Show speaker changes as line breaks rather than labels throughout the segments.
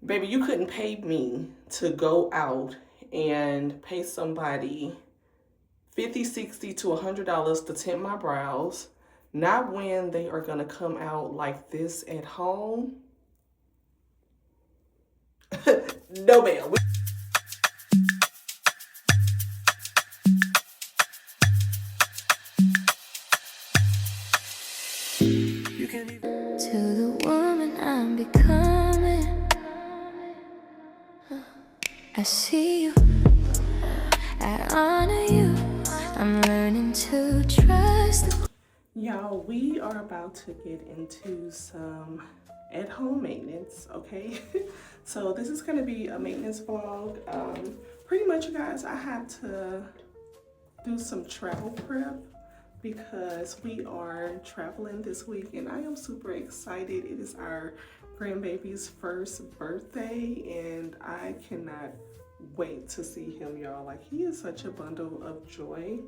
Baby, you couldn't pay me to go out and pay somebody $50, $60 to $100 to tint my brows, not when they are gonna come out like this at home. No, ma'am.
To the woman I'm becoming, I see you, I honor you, I'm learning to trust.
Y'all, we are about to get into some at-home maintenance, okay? So this is gonna be a maintenance vlog. Pretty much, you guys, I had to do some travel prep because we are traveling this week and I am super excited. It is our grandbaby's first birthday and I cannot wait to see him, y'all. Like, he is such a bundle of joy.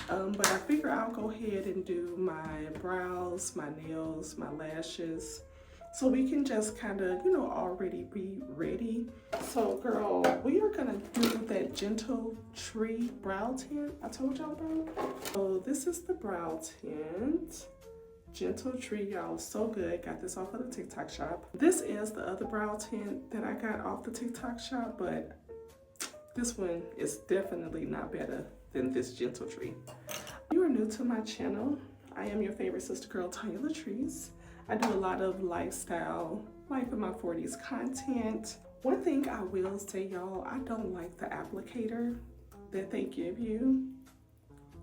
But I figure I'll go ahead and do my brows, my nails, my lashes, so we can just kind of, you know, already be ready. So girl, we are gonna do that Gentle Tree brow tint I told y'all about. So this is the brow tint. Gentle Tree, y'all, so good. Got this off of the TikTok shop. This is the other brow tint that I got off the TikTok shop, but this one is definitely not better than this Gentle Tree. If you are new to my channel, I am your favorite sister girl, Tonya Latrice. I do a lot of lifestyle, life in my 40s content. One thing I will say, y'all, I don't like the applicator that they give you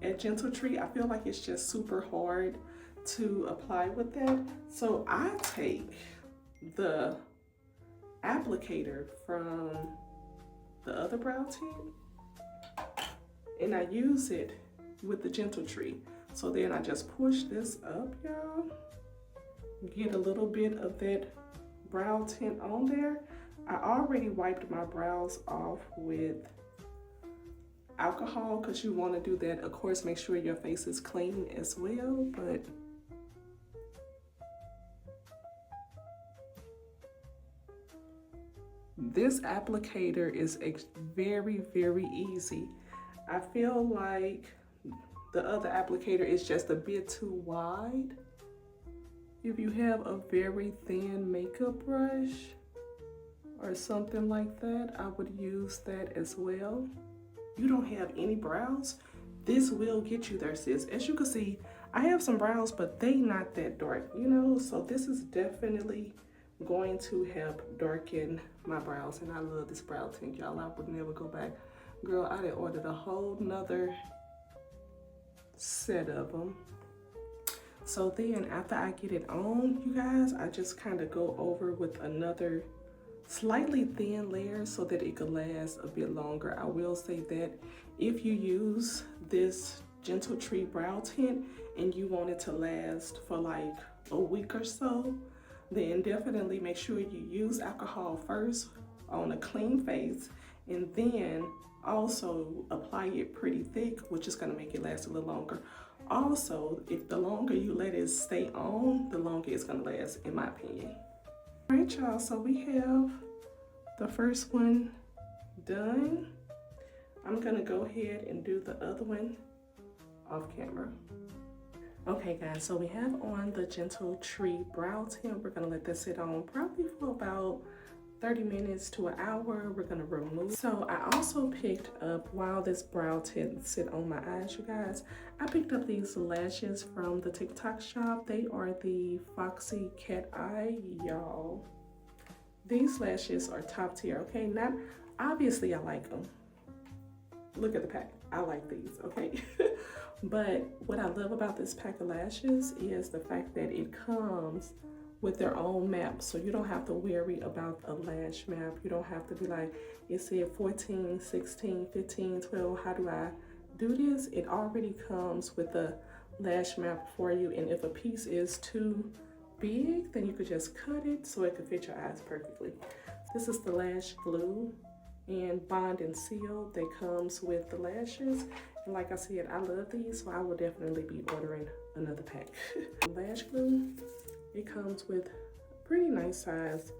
at Gentle Tree. I feel like it's just super hard to apply with that. So I take the applicator from the other brow tint and I use it with the Gentle Tree. So then I just push this up, y'all. Get a little bit of that brow tint on there. I already wiped my brows off with alcohol because you want to do that. Of course, make sure your face is clean as well, but this applicator is very, very easy. I feel like the other applicator is just a bit too wide. If you have a very thin makeup brush or something like that, I would use that as well. You don't have any brows, this will get you there, sis. As you can see, I have some brows, but they not that dark, you know? So this is definitely going to help darken my brows. And I love this brow tint, y'all. I would never go back. Girl, I done ordered a whole nother set of them. So then after I get it on, you guys, I just kind of go over with another slightly thin layer so that it could last a bit longer. I will say that if you use this Gentle Tree brow tint and you want it to last for like a week or so, then definitely make sure you use alcohol first on a clean face and then also apply it pretty thick, which is going to make it last a little longer. Also, if the longer you let it stay on, the longer it's going to last, in my opinion. All right, y'all, so we have the first one done. I'm going to go ahead and do the other one off camera. Okay, guys, so we have on the Gentle Tree brow tint. We're going to let this sit on probably for about 30 minutes to an hour. We're gonna remove. So I also picked up, while this brow tint sit on my eyes, you guys, I picked up these lashes from the TikTok shop. They are the Foxy Cat Eye, y'all. These lashes are top tier, okay? Not, obviously I like them. Look at the pack, I like these, okay? But what I love about this pack of lashes is the fact that it comes with their own map, so you don't have to worry about a lash map. You don't have to be like, it said 14, 16, 15, 12, how do I do this? It already comes with a lash map for you, and if a piece is too big, then you could just cut it so it could fit your eyes perfectly. This is the lash glue and bond and seal that comes with the lashes. And like I said, I love these, so I will definitely be ordering another pack. Lash glue, it comes with a pretty nice size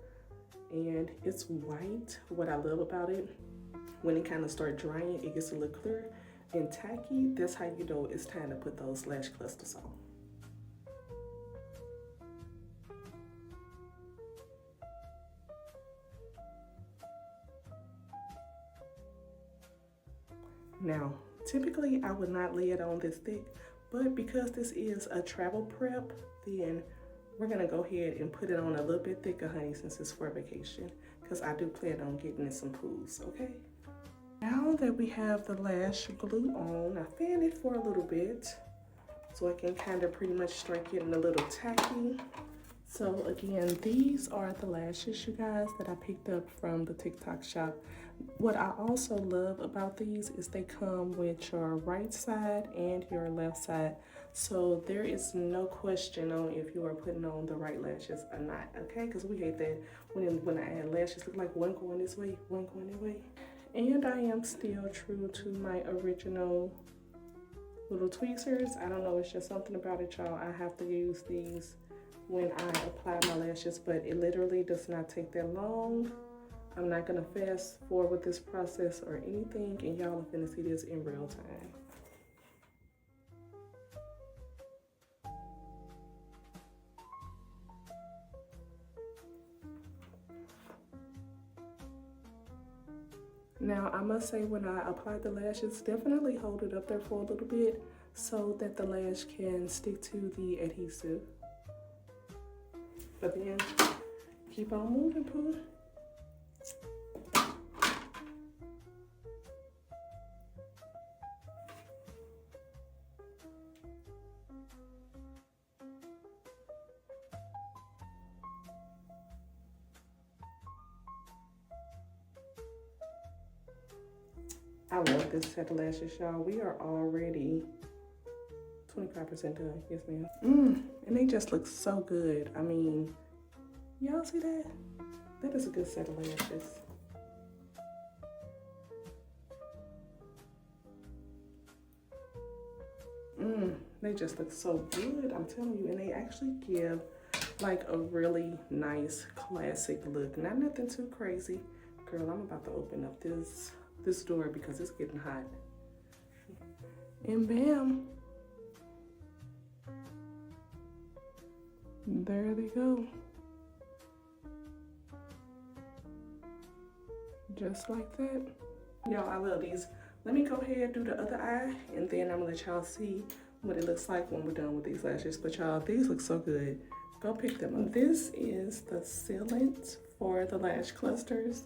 and it's white. What I love about it, when it kind of starts drying, it gets a little clear and tacky. That's how you know it's time to put those lash clusters on. Now, typically I would not lay it on this thick, but because this is a travel prep, then we're gonna go ahead and put it on a little bit thicker, honey, since it's for vacation, because I do plan on getting in some pools, okay? Now that we have the lash glue on, I fan it for a little bit so I can kind of pretty much start getting a little tacky. So again, these are the lashes, you guys, that I picked up from the TikTok shop. What I also love about these is they come with your right side and your left side. So there is no question on if you are putting on the right lashes or not, okay? Because we hate that when I add lashes, look like one going this way, one going that way. And I am still true to my original little tweezers. I don't know, it's just something about it, y'all. I have to use these when I apply my lashes, but it literally does not take that long. I'm not gonna fast forward with this process or anything, and y'all are gonna see this in real time. Now, I must say, when I apply the lashes, definitely hold it up there for a little bit so that the lash can stick to the adhesive. But then, keep on moving, Pooh. I love this set of lashes, y'all. We are already 25% done. Yes, ma'am. And they just look so good. I mean, y'all see that? That is a good set of lashes. They just look so good, I'm telling you. And they actually give like a really nice classic look. Not nothing too crazy. Girl, I'm about to open up this door because it's getting hot. And bam. There they go. Just like that. Y'all, I love these. Let me go ahead and do the other eye, and then I'm gonna let y'all see what it looks like when we're done with these lashes. But y'all, these look so good. Go pick them up. This is the sealant for the lash clusters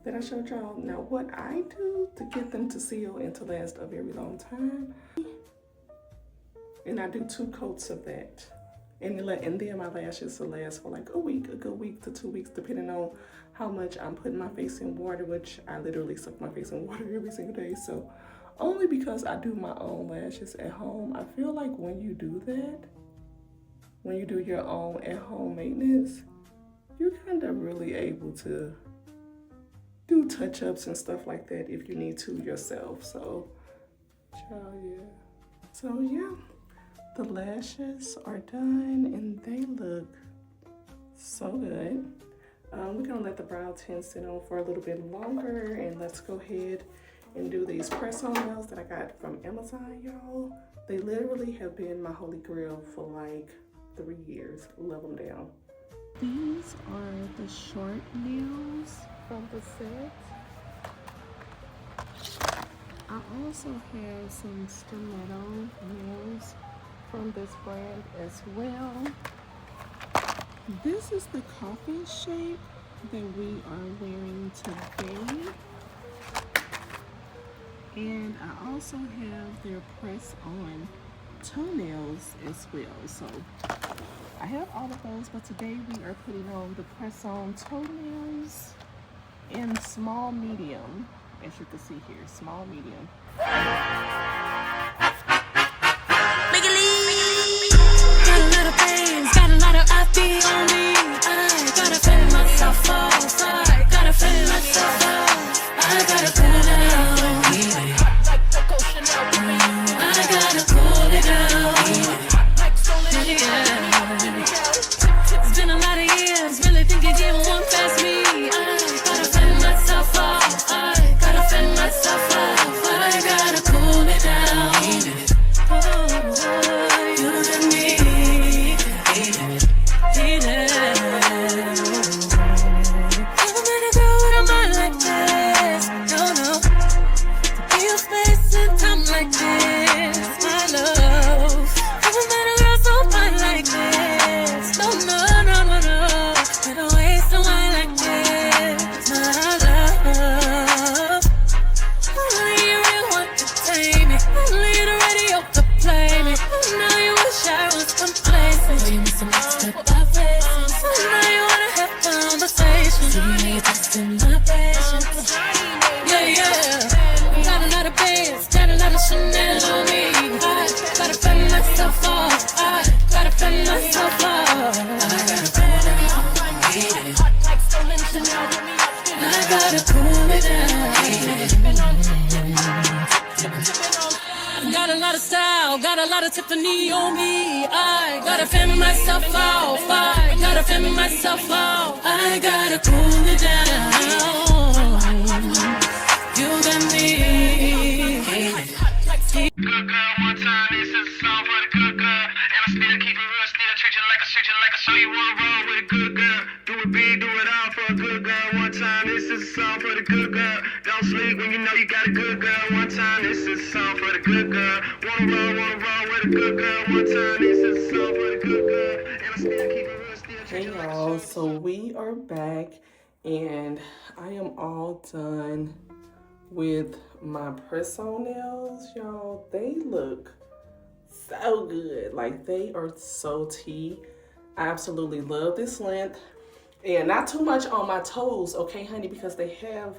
that I showed y'all. Now, what I do to get them to seal and to last a very long time, and I do 2 coats of that. And then my lashes will last for like a week, a good week to 2 weeks, depending on how much I'm putting my face in water, which I literally soak my face in water every single day. So only because I do my own lashes at home, I feel like when you do that, when you do your own at-home maintenance, you're kind of really able to do touch-ups and stuff like that if you need to yourself. So, child, yeah. So, yeah. The lashes are done and they look so good. We're gonna let the brow tint sit on for a little bit longer, and let's go ahead and do these press-on nails that I got from Amazon, y'all. They literally have been my holy grail for like 3 years. Love them down. These are the short nails from the set. I also have some stiletto nails from this brand as well. This is the coffin shape that we are wearing today. And I also have their press-on toenails as well. So I have all of those, but today we are putting on the press-on toenails in small medium, as you can see here, small medium.
Got a lot of pains, got a lot of I feel on me. I gotta feel myself off. I gotta feel myself off. I gotta feel it out. I gotta cool it out. Yeah. It's been a lot of years, really think you didn't want past me. myself off. I gotta cool it down. Got a lot of style, got a lot of Tiffany on me. I gotta fan myself off. I gotta fan myself off. I gotta cool it down. You got me.
Good girl, one time, this is a song for the good girl. And I still keep it real, still treat you like a show you wanna roll with a good girl. Do it big, do it all for a good girl. One time, this is a song for the good girl. Don't sleep when you know you got a good girl. One time, this is a song for the good girl. Wanna roll with a good girl. One time, this is a song for the good girl. And I still keep it real, still treat
Hey
you like a
y'all, so we are back and I am all done with my press-on nails, y'all. They look so good. Like, they are so tea. I absolutely love this length. And not too much on my toes, okay, honey, because they have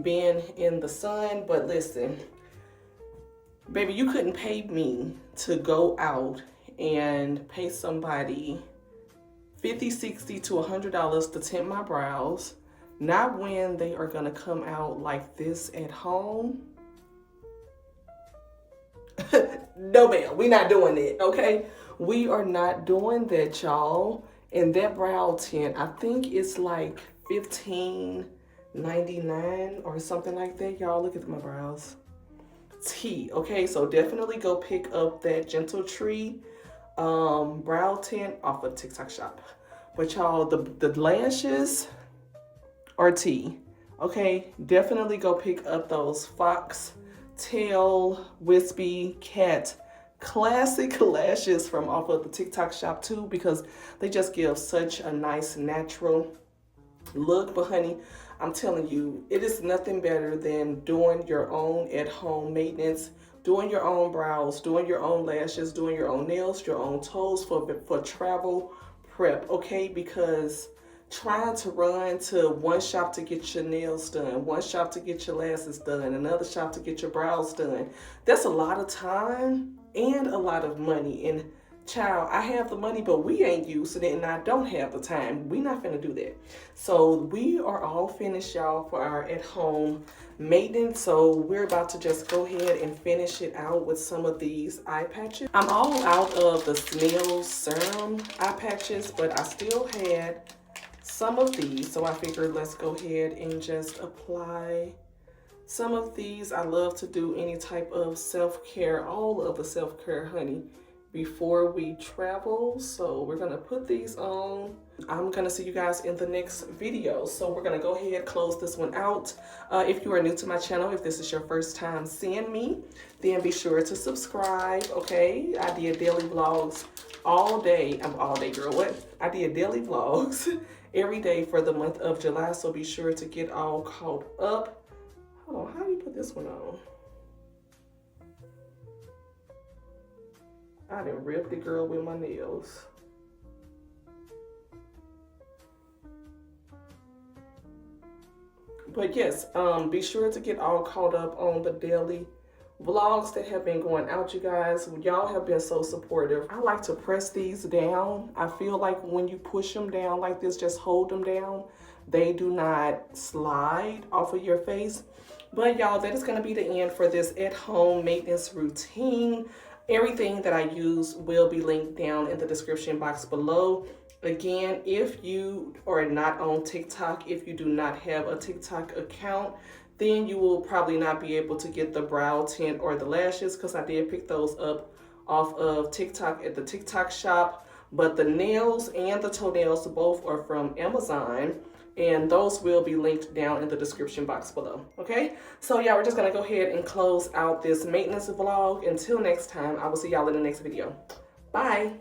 been in the sun. But listen, baby, you couldn't pay me to go out and pay somebody $50, $60 to $100 to tint my brows. Not when they are gonna come out like this at home. No, ma'am, we not doing that, okay? We are not doing that, y'all. And that brow tint, I think it's like $15.99 or something like that. Y'all, look at my brows. Tea, okay? So definitely go pick up that Gentle Tree brow tint off of TikTok shop. But y'all, the lashes are tea, okay? Definitely go pick up those fox tail wispy cat classic lashes from off of the TikTok shop too, because they just give such a nice natural look. But honey, I'm telling you, it is nothing better than doing your own at-home maintenance, doing your own brows, doing your own lashes, doing your own nails, your own toes for travel prep, okay? Because trying to run to one shop to get your nails done, one shop to get your lashes done, another shop to get your brows done, that's a lot of time and a lot of money. And child, I have the money, but we ain't using it, and I don't have the time. We not finna do that. So we are all finished, y'all, for our at-home maintenance. So we're about to just go ahead and finish it out with some of these eye patches. I'm all out of the Snail Serum eye patches, but I still had some of these, so I figured let's go ahead and just apply some of these. I love to do any type of self-care, all of the self-care, honey, before we travel. So we're gonna put these on. I'm gonna see you guys in the next video. So we're gonna go ahead, close this one out. If you are new to my channel, if this is your first time seeing me, then be sure to subscribe, okay? I did daily vlogs all day. I'm all day, girl, what? I did daily vlogs every day for the month of July, so be sure to get all caught up. Hold on, how do you put this one on? I done ripped the girl with my nails. But yes, be sure to get all caught up on the daily vlogs that have been going out, you guys. Y'all have been so supportive. I like to press these down. I feel like when you push them down like this, just hold them down, they do not slide off of your face. But y'all, that is going to be the end for this at-home maintenance routine. Everything that I use will be linked down in the description box below. Again, if you are not on TikTok, if you do not have a TikTok account, then you will probably not be able to get the brow tint or the lashes, because I did pick those up off of TikTok at the TikTok shop. But the nails and the toenails both are from Amazon, and those will be linked down in the description box below, okay? So yeah, we're just gonna go ahead and close out this maintenance vlog. Until next time, I will see y'all in the next video. Bye.